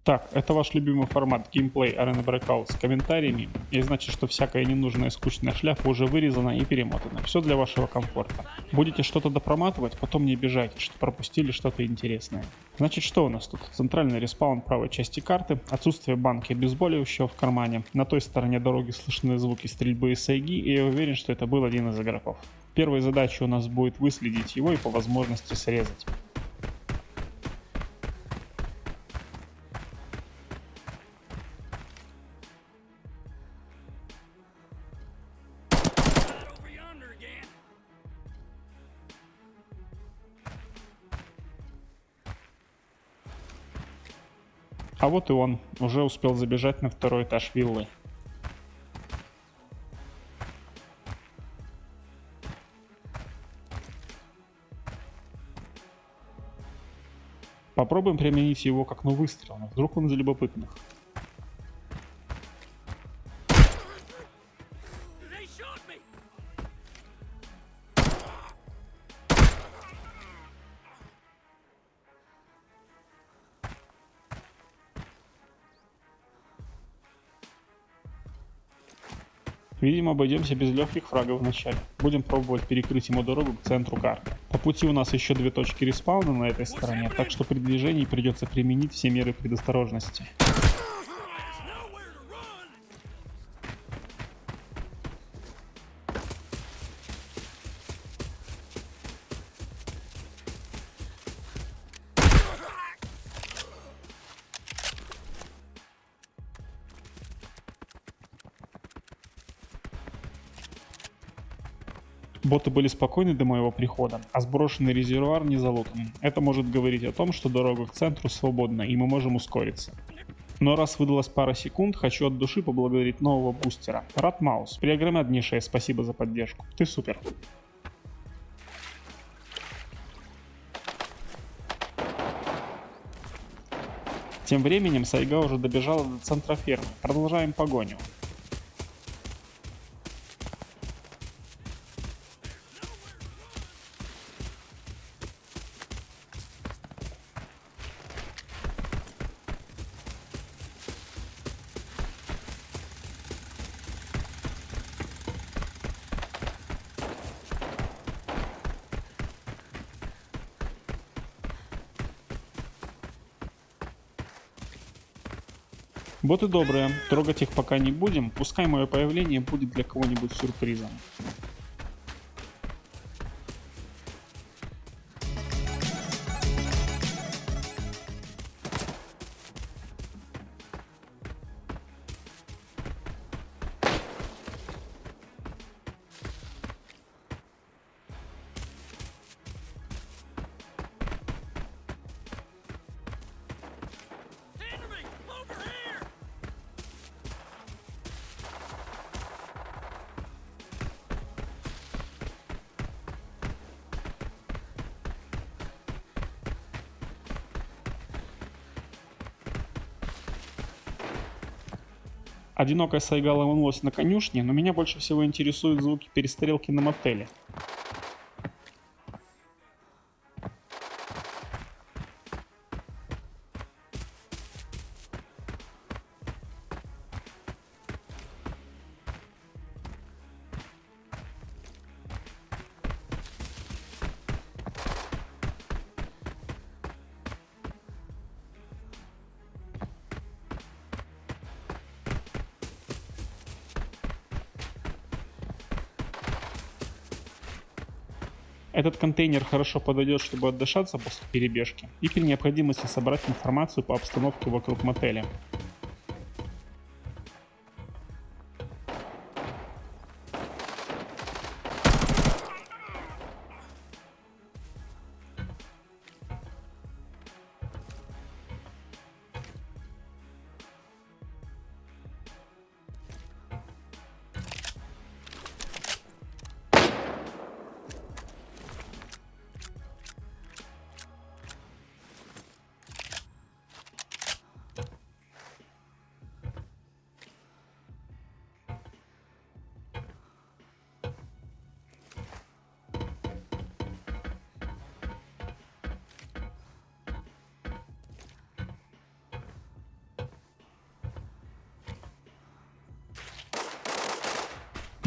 Так, это ваш любимый формат геймплей Arena Breakout с комментариями, и значит, что всякая ненужная и скучная шляпа уже вырезана и перемотана. Все для вашего комфорта. Будете что-то допроматывать, потом не обижайтесь, что пропустили что-то интересное. Значит, что у нас тут? Центральный респаун правой части карты, отсутствие банки обезболивающего в кармане, на той стороне дороги слышны звуки стрельбы из сайги, и я уверен, что это был один из игроков. Первой задачей у нас будет выследить его и по возможности срезать. А вот и он, уже успел забежать на второй этаж виллы. Попробуем применить его как на выстрел, но вдруг он из любопытных. Видимо, обойдемся без легких фрагов вначале. Будем пробовать перекрыть ему дорогу к центру карты. По пути у нас еще две точки респауна на этой стороне, так что при движении придется применить все меры предосторожности. Боты были спокойны до моего прихода, а сброшенный резервуар не залутан. Это может говорить о том, что дорога к центру свободна, и мы можем ускориться. Но раз выдалась пара секунд, хочу от души поблагодарить нового бустера. Ратмаус, преогромаднейшее спасибо за поддержку. Ты супер. Тем временем сайга уже добежала до центра фермы. Продолжаем погоню. Боты добрые, трогать их пока не будем, пускай мое появление будет для кого-нибудь сюрпризом. Одинокая сайга ломанулась на конюшне, но меня больше всего интересуют звуки перестрелки на мотеле. Этот контейнер хорошо подойдет, чтобы отдышаться после перебежки и при необходимости собрать информацию по обстановке вокруг мотеля.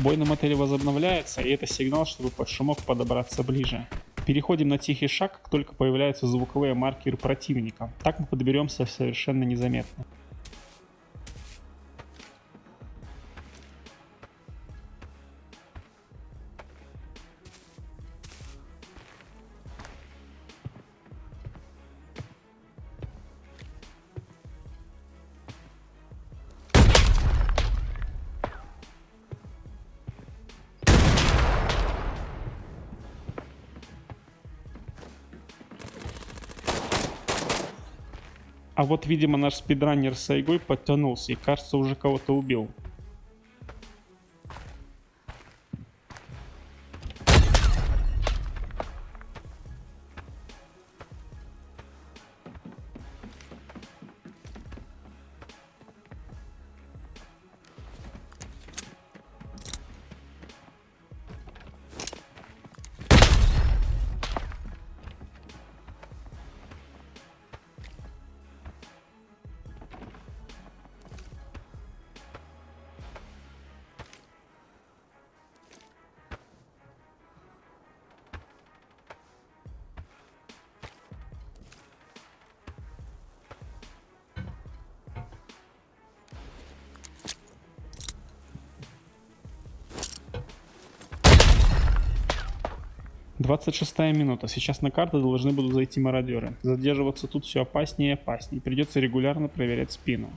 Бой на мотеле возобновляется, и это сигнал, чтобы под шумок подобраться ближе. Переходим на тихий шаг, как только появляются звуковые маркеры противника. Так мы подберемся совершенно незаметно. А вот, видимо, наш спидранер с Сайгой подтянулся и, кажется, уже кого-то убил. Двадцать шестая минута. Сейчас на карту должны будут зайти мародеры. Задерживаться тут все опаснее и опаснее. Придется регулярно проверять спину.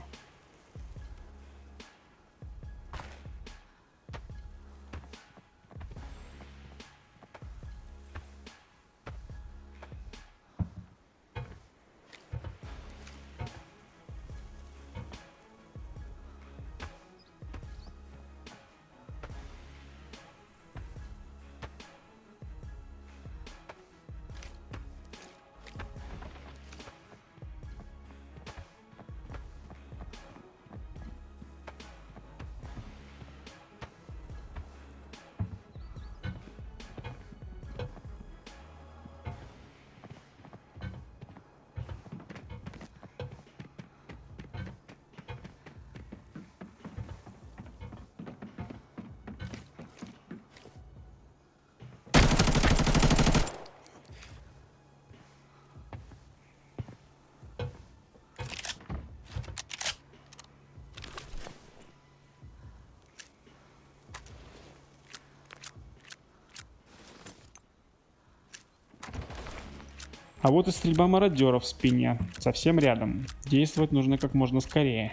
А вот и стрельба мародеров в спине. Совсем рядом. Действовать нужно как можно скорее.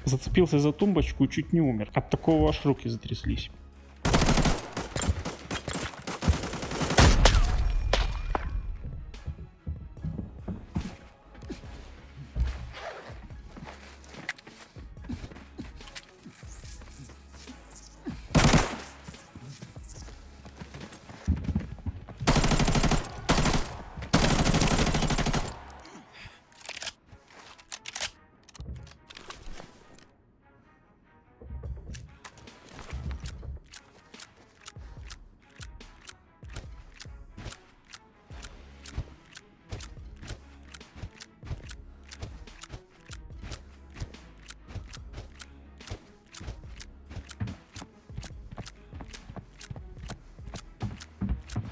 Зацепился за тумбочку и чуть не умер. От такого аж руки затряслись.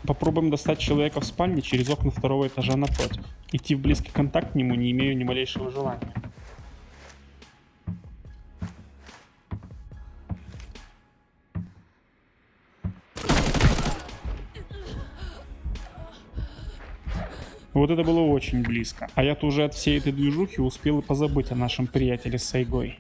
Попробуем достать человека в спальне через окна второго этажа напротив. Идти в близкий контакт к нему не имею ни малейшего желания. Вот это было очень близко. А я-то уже от всей этой движухи успел и позабыть о нашем приятеле с Сайгой.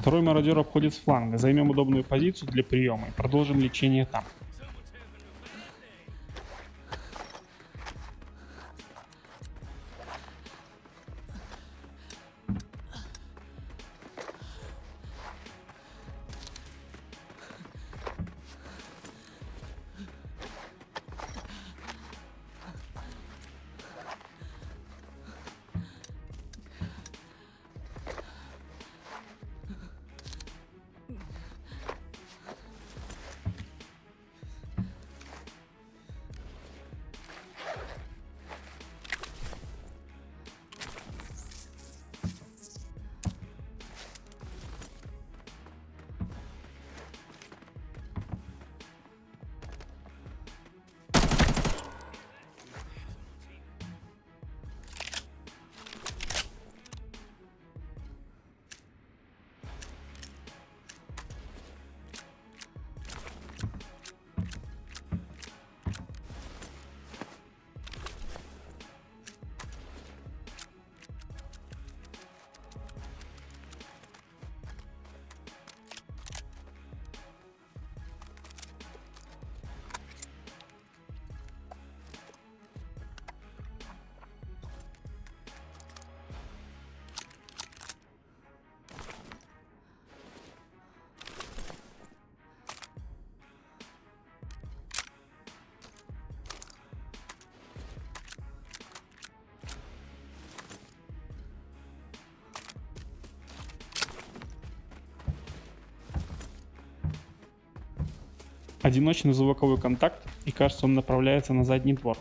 Второй мародер обходит с фланга. Займем удобную позицию для приема и продолжим лечение там. Одиночный звуковой контакт, и кажется, он направляется на задний двор.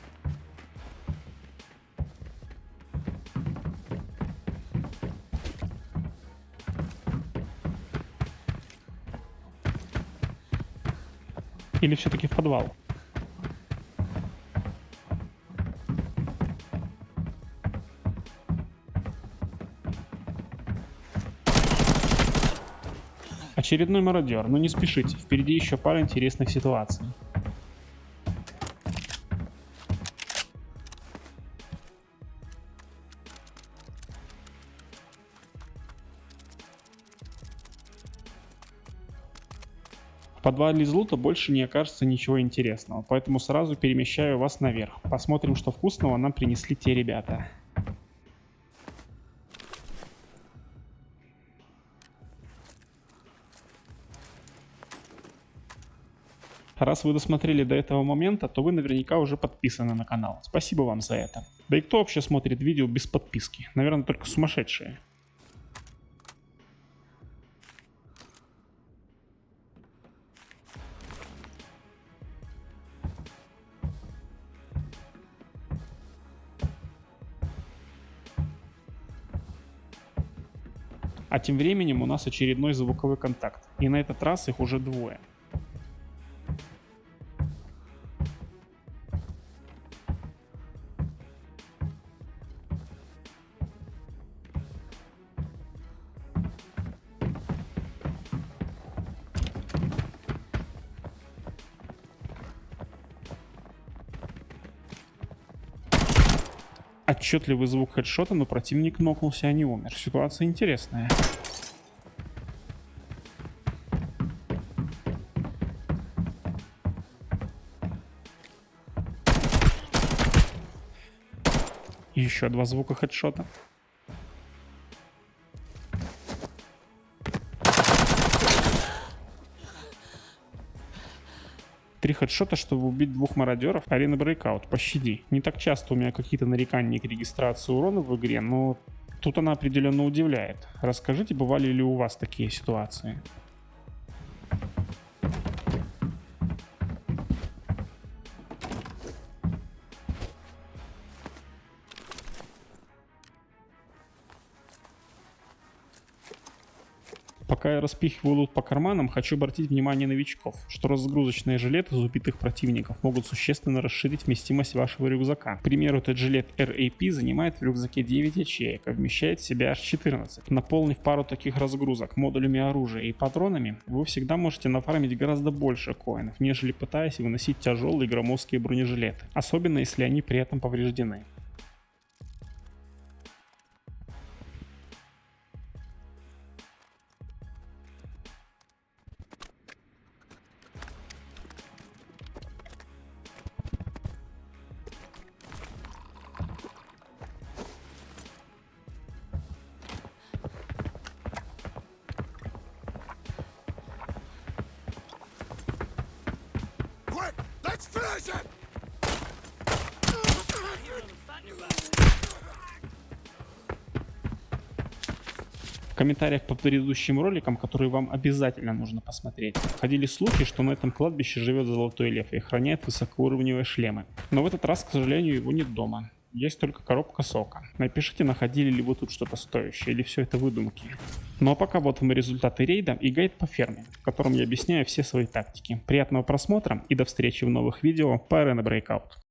Или все-таки в подвал? Очередной мародер, но не спешите, впереди еще пара интересных ситуаций. В подвале из лута больше не окажется ничего интересного, поэтому сразу перемещаю вас наверх. Посмотрим, что вкусного нам принесли те ребята. Раз вы досмотрели до этого момента, то вы наверняка уже подписаны на канал. Спасибо вам за это. Да и кто вообще смотрит видео без подписки? Наверное, только сумасшедшие. А тем временем у нас очередной звуковой контакт. И на этот раз их уже двое. Отчетливый звук хедшота, но противник нокнулся, а не умер. Ситуация интересная. И еще два звука хедшота. Три хедшота, чтобы убить двух мародеров. Арена Breakout, пощади. Не так часто у меня какие-то нарекания к регистрации урона в игре, но тут она определенно удивляет. Расскажите, бывали ли у вас такие ситуации? Пока я распихиваю лут по карманам, хочу обратить внимание новичков, что разгрузочные жилеты из убитых противников могут существенно расширить вместимость вашего рюкзака. К примеру, этот жилет RAP занимает в рюкзаке 9 ячеек, а вмещает в себя аж 14. Наполнив пару таких разгрузок модулями оружия и патронами, вы всегда можете нафармить гораздо больше коинов, нежели пытаясь выносить тяжелые громоздкие бронежилеты, особенно если они при этом повреждены. В комментариях по предыдущим роликам, которые вам обязательно нужно посмотреть, ходили слухи, что на этом кладбище живет Золотой Лев и охраняет высокоуровневые шлемы. Но в этот раз, к сожалению, его нет дома. Есть только коробка сока. Напишите, находили ли вы тут что-то стоящее, или все это выдумки. Ну а пока вот вам результаты рейда и гайд по ферме, в котором я объясняю все свои тактики. Приятного просмотра и до встречи в новых видео по Arena Breakout.